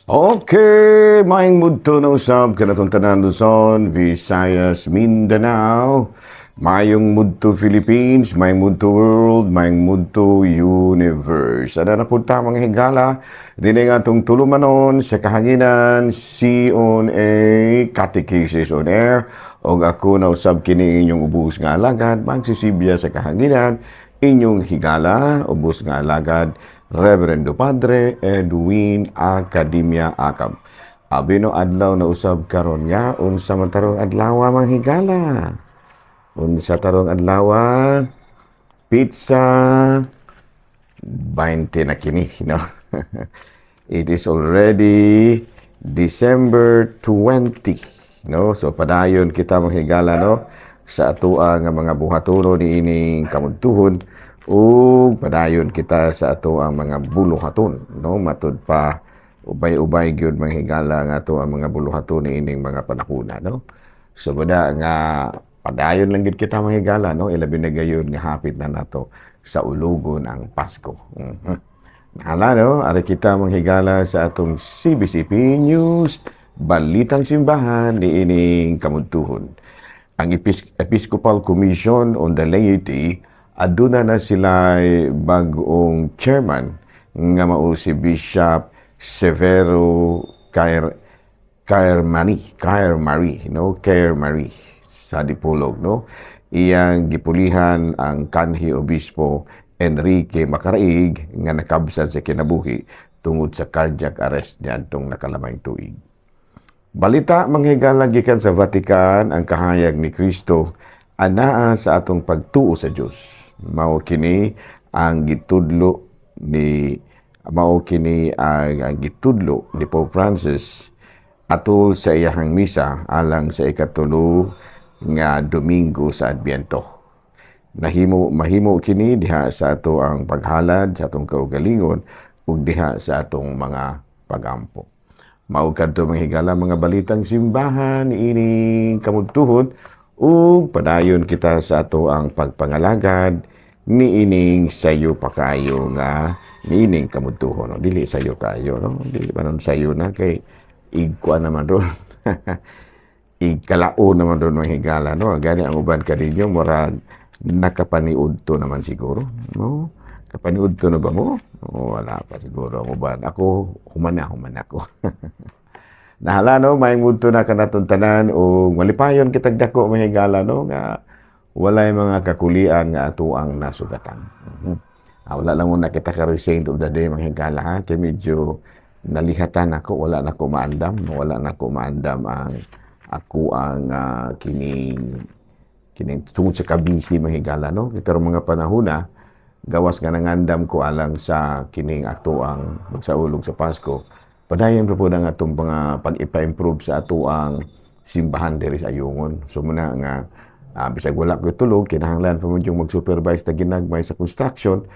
Okay, maing mudto na usab kanatong tanan Luzon, Visayas, Mindanao. Mayong mudto Philippines, mayong mudto world, mayong mudto universe. Ada na po ta mga higala, din nga itong tulumanon sa kahanginan, on a Catechesis on Air. O ako na usab kini inyong ubus nga alagad, magsisibya sa kahanginan, inyong higala, ubus nga alagad, Reverendo Padre Edwin Academia Akam. Abino adlaw na usab karon nga unsa man tarong adlaw mga higala. Unsa tarong adlaw? Pizza 20 na kini, no? It is already December 20, no? So padayon kita mga higala, no? Sa atoa nga mga buhatono ni ining kamudtuhon ug padayon kita sa ato ang mga buluhaton, no? Matud pa ubay-ubay gyud mga higala nga ato ang mga buluhaton ni ining mga panahona, no? So bada nga padayon lang gid kita mga higala, no? Ilabi na gayon nga hapit na nato sa ulugon ang Pasko. Nahala, no? Ari kita mga higala sa atong CBCP News, Balitang Simbahan ni ining kamudtuhon. Ang Episcopal Commission on the Laity aduna na sila bagong chairman nga mao si Bishop Severo Caer Marie, no? Caer Marie sa Dipolog, no? Iyang gipulihan ang kanhi obispo Enrique Macaraig nga nakabsat sa kinabuhi tungod sa cardiac arrest niadtong nakalamang tuig. Balita manghigala gikan sa Vatican ang kahayag ni Kristo anaa sa atong pagtuo sa Dios. Mao kini ang gitudlo ni Pope Francis atol sa iyahang misa alang sa ikatulo nga Domingo sa Adbiento. Mahimo kini diha sa ato ang paghalad sa atong kaugalingon ug diha sa atong mga pagampo. Mao kadto mga higala mga balitang simbahan ining kamudtuhon ug padayon kita sa ato ang pagpangalagad ni ining sayo pa kayo nga ni ining kamudtuhon, no? Dili sayo kayo, no? Dili pa nun sayo na kay igkuan naman ron. Igkalao naman ron mga higala, no? Gani ang uban kaninyo murag nakapaniud to naman siguro, no? Kapaniud to na ba mo? O, wala pa siguro ang uban. Ako human ako. Nahala, no? May mudto na kanatong tanan o malipayon kitag dako mga higala, no? Nga walay mga kakulian nga ato ang nasugatan. Wala lang muna kita karoy saint of the day mga higala, ha? Kaya medyo nalihatan ako, wala na ko maandam ang ako ang kining tungod sa kabisi mga higala, no? Karong mga panahona gawas nga nangandam ko alang sa kining ato ang magsaulog sa Pasko. Padayon pa po na nga itong mga pag-ipa-improve sa ato ang simbahan diri sa Ayungon. So muna nga, bisag wala ko tulog, kinahanglan pa mo yung mag-supervise na ginagmay sa construction.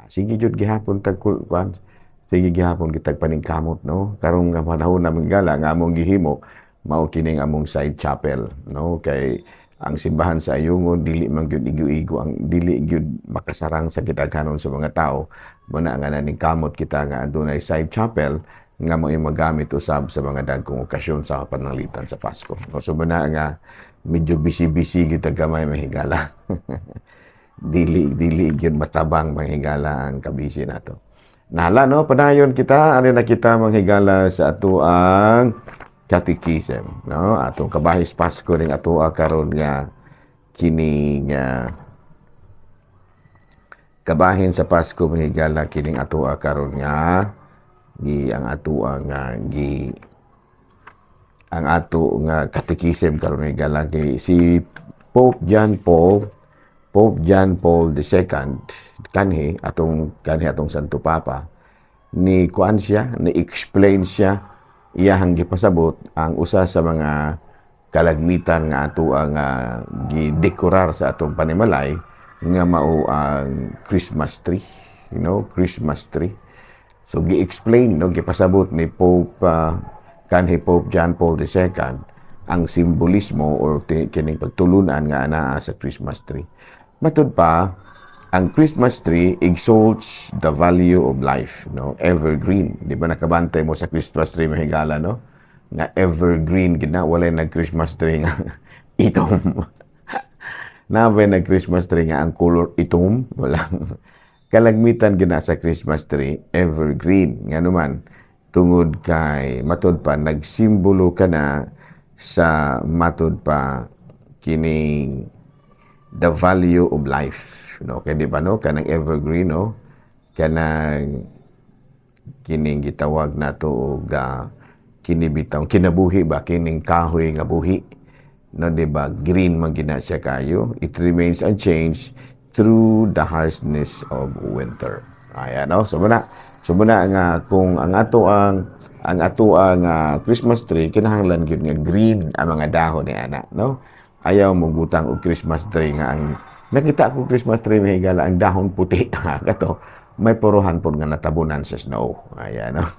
Sige jud gihapon tagkuan. Sige gihapon kitag paningkamot, no? Karong nga panahon na gala nga among gihimo, mao kining among side chapel, no? Kay ang simbahan sa Ayungon dili man gyud igo-igo, ang dili gyud makasarang sa kitaghanon sa mga tao. Muna nga naning kamot kita nga adunay side chapel nga mo magamit usab sa mga dagkong okasyon sa pananglitan sa Pasko. So muna nga medyo busy kita gamay mahigala. dili gyud matabang mahigala ang kabisi nato. Nahala, no? Padayon kita ano na kita mahigala sa ato ang catechism, no? Atong kabahis Pasko ning ato karon nga kining kabahin sa Pasko mahigala kining ato karon nga ang ato nga catechism karon higala kay si Pope John Paul II kanhi atong Santo Papa ni kuan siya, ni explain siya iyahang gipasabot ang usa sa mga kalagmitan nga ato ang gidekorar sa atong panimalay nga mao ang Christmas tree, you know, Christmas tree. So gi-explain, no, gipasabot ni Pope John Paul II ang simbolismo or kining pagtulunan nga anaa sa Christmas tree. Matud pa ang Christmas tree exalts the value of life, no? Evergreen. Di ba nakabantay mo sa Christmas tree mahigala, no? Nga evergreen gina, walay nag-Christmas tree nga itom. Nabay nag-Christmas tree nga ang color itom, walang kalagmitan gina sa Christmas tree, evergreen. Nga naman, tungod kay matod pa, nagsimbolo ka na sa matod pa kining the value of life. No, kaya di ba no, kanang evergreen, no, kanang kining gitawag nato og kinibitaw kinabuhi ba kining kahoy nga buhi, no, di ba, green man gina siya kayo, it remains unchanged through the harshness of winter. Ayan, no, so muna nga kung ang ato ang Christmas tree kinahanglan gyud nga green ang mga dahon ni ana, no, ayaw mo butang og Christmas tree nga ang nakita ko Christmas tree mahigala ang dahon puti. Kato, may puruhan po nga natabunan sa snow. Ayan, no?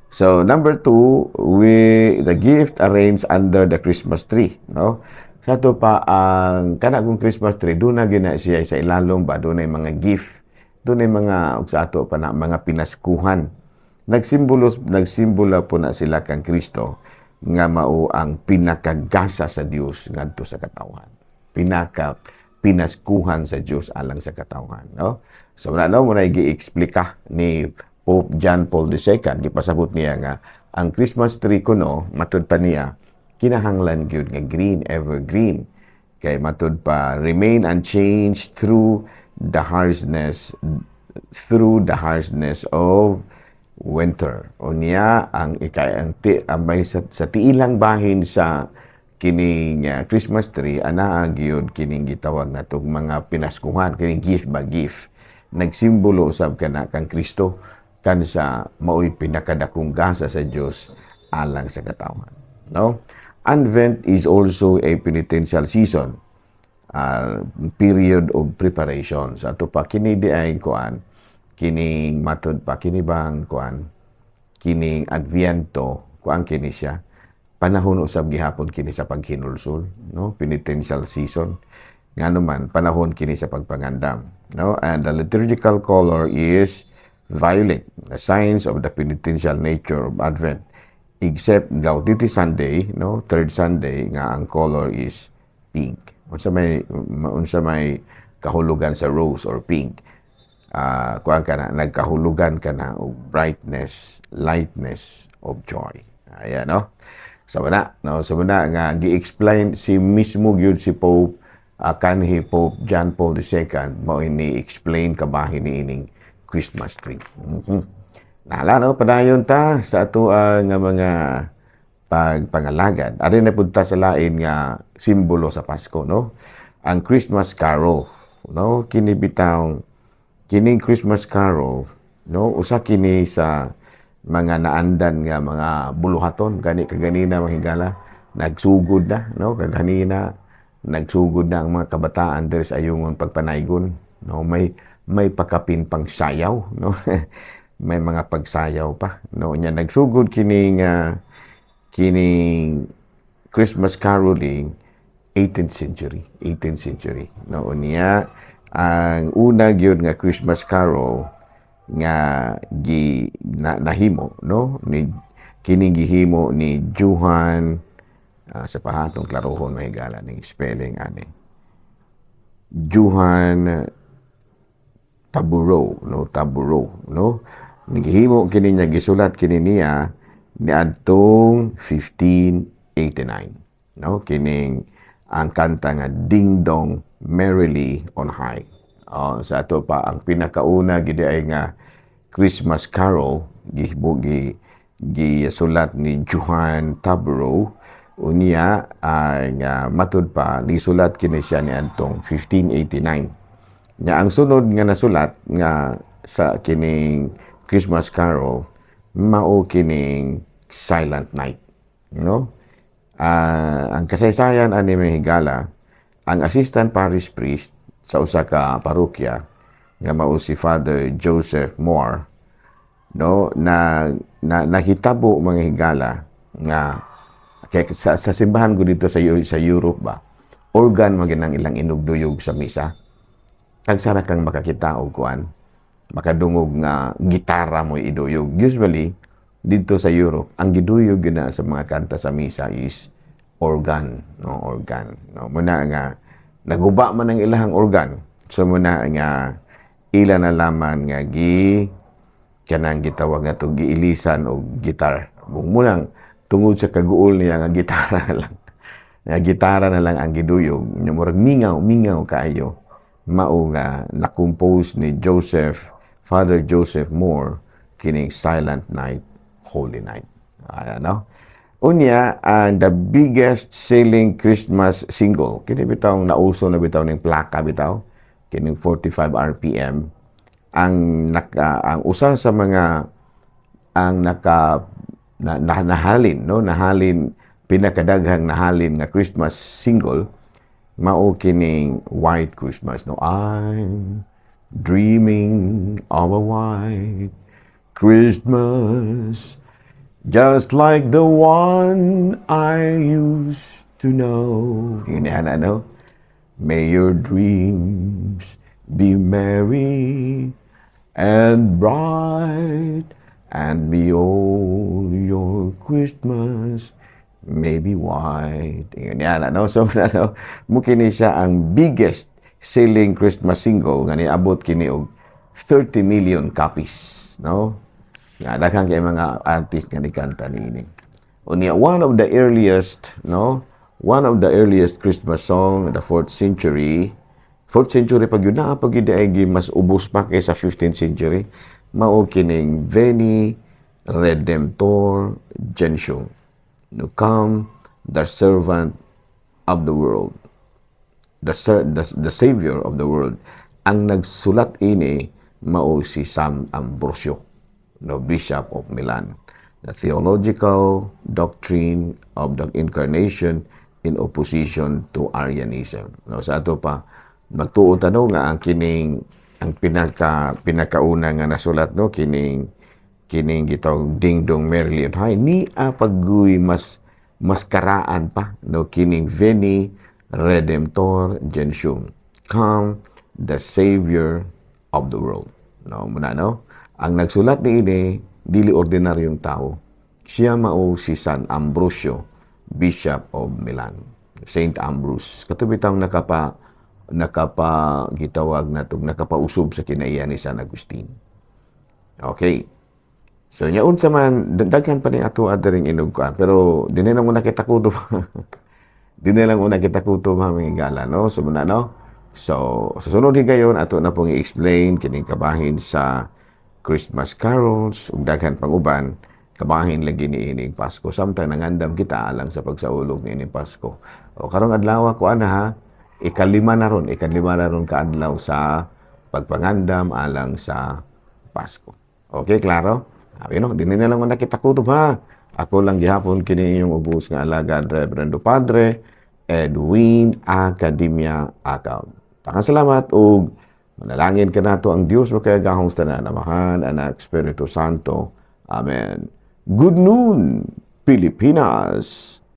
So, number 2, the gift arranged under the Christmas tree, no? Sa to pa, ang kanagong Christmas tree, doon na gina siya sa ilalong ba, doon ay mga gift, doon ay mga, sa ato pa na, mga pinaskuhan. Nagsimbolo po na sila kang Kristo, nga mao ang pinakagasa sa Dios ngadto sa katawhan. Pinaskuhan sa Dios alang sa katawhan, no? So muna gi-explika ni Pope John Paul II, gipasabot niya nga ang Christmas tree kuno matud pa niya kinahanglan gyud nga green, evergreen, kay matud pa remain unchanged through the harshness of winter. O niya ang sa tiilang bahin sa kining Christmas tree ana gyud kining gitawag natong mga pinaskuhan, kining gift ba gift, nagsimbolo usab kana kang Kristo kan sa maoy pinakadakong gasa sa Dios alang sa katawhan, no? Advent is also a penitential season, period of preparation. Sa ato pa kini di ay kuan kining matod pa kini bang kuan kining Adviento kuan kini siya panahon usab gihapon kini sa paghinulsol, no, penitential season ngano man panahon kini sa pagpangandam, no, and the liturgical color is violet, the signs of the penitential nature of Advent, except Gaudete Sunday, no, third Sunday nga ang color is pink. Unsa may kahulugan sa rose or pink, kuan kana nagkahulugan kana og brightness, lightness of joy. Ayan, no. So muna nga gi-explain si mismo gyud si Pope kanhi Pope John Paul II mao ini explain kabahin niining Christmas tree. Nala, no, padayon ta sa ato nga mga pagpangalagad. Ari na pud ta sa lain nga simbolo sa Pasko, no. Ang Christmas Carol, no, kining Christmas Carol, no, usa kini sa mga naandan nga mga buluhaton kaganina mahigala nagsugod na, no, kaganina nagsugod na ang mga kabataan diri sa ayungon pagpanaygon, no, may pakapin pang sayaw, no. May mga pagsayaw pa, no, nya nagsugod kining Christmas caroling 18th century, no, niya ang una gyud nga Christmas carol nga nahimo, no, ni kining gihimo ni Johann sa pahatong klarohon mahigala ning spelling ani Johann Tabureau, no, nigihimo kini niya gisulat kini niya niadtong 1589, no, kining ang kanta nga Ding Dong Merrily on High. Sa ato pa ang pinakauna gid ay nga Christmas Carol gisulat ni Johann Tabureau, unya nga matud pa nisulat kini siya niadtong 1589. Nya ang sunod nga nasulat nga sa kining Christmas Carol mao kining Silent Night, no. Ang kasaysayan ani mahigala ang assistant parish priest sa usa ka parokya nga mao si Father Joseph Moore, no, na nahitabo mga higala nga kay sa simbahan ko dito sa Europe ba organ maginang ilang inugduyog sa misa. kag sara kang makakita og kuan, makadungog nga gitara mo iduyog. Usually dito sa Europe, ang giduyog gina sa mga kanta sa misa is organ, no, organ. No, muna nga naguba man ang ilahang organ. So muna nga ila na laman nga kanang gitawag nga to giilisan og gitar. Munang tungod sa kaguol niya nga gitara lang. Nga gitara na lang ang giduyog. Nya murag mingaw kaayo. Mao nga na-compose ni Father Joseph Moore kining Silent Night, Holy Night. Ano? Unya, the biggest selling Christmas single. Kini bitaw nauso na bitaw ning plaka bitaw. Kining 45 RPM. Ang usa sa mga nahalin, no? Nahalin, pinakadaghang nahalin nga Christmas single, mao kining White Christmas, no? I'm dreaming of a white Christmas, just like the one I used to know. Yun yan, ano? May your dreams be merry and bright, and be all your Christmas may be white. Yan, ano? So, ano? Mukini siya ang biggest selling Christmas single nga niabot kini og 30 million copies, no? Nga daghang kay mga artist nga nikanta niini. Unya one of the earliest Christmas song in the 4th century pag yun na pag yun ay mas ubos pa kaysa 15th century, mao kining Veni Redemptor Gentium. No, come the servant of the world, the savior of the world. Ang nagsulat ini mao si San Ambrosio, no, Bishop of Milan. The theological doctrine of the incarnation in opposition to Arianism. No, sa ato pa magtuo tanong nga ang pinakauna nga nasulat, no, kining gitawag Ding Dong Merrily on High ni pagguy mas karaan pa, no, kining Veni Redemptor Gentium, come the savior of the world. No, muna, no, ang nagsulat ni dili ordinaryong tao, siya mao si San Ambrosio, Bishop of Milan, Saint Ambrose. Katubitang gitawag na itong nakapausob sa kinaiya ni San Agustin. Okay. So, yaon sa man, daghan pa ni ato adaring inugkuan. Pero, di na lang muna kita kuto. Di na lang muna kita kuto, mga gala, no? So, muna, no? So, susunod higayon, ato na pong i-explain kining kabahin sa Christmas carols, ug daghan pang uban, kabahin lagi ni ining Pasko. Samtang nangandam kita alang sa pagsaulog ni ining Pasko. O, karong adlaw ko ha, ikalima na ron kaadlaw sa pagpangandam alang sa Pasko. Okay, klaro? No, di na lang mo nakita kutob ha. Ako lang gihapon kini yung ubos nga alagad Reverendo Padre Edwin Academia Akaw. Takang salamat ug manalangin ka nato ang Dios makayagahong tanan, Amahan, Anak, Espiritu Santo. Amen. Good noon, Pilipinas.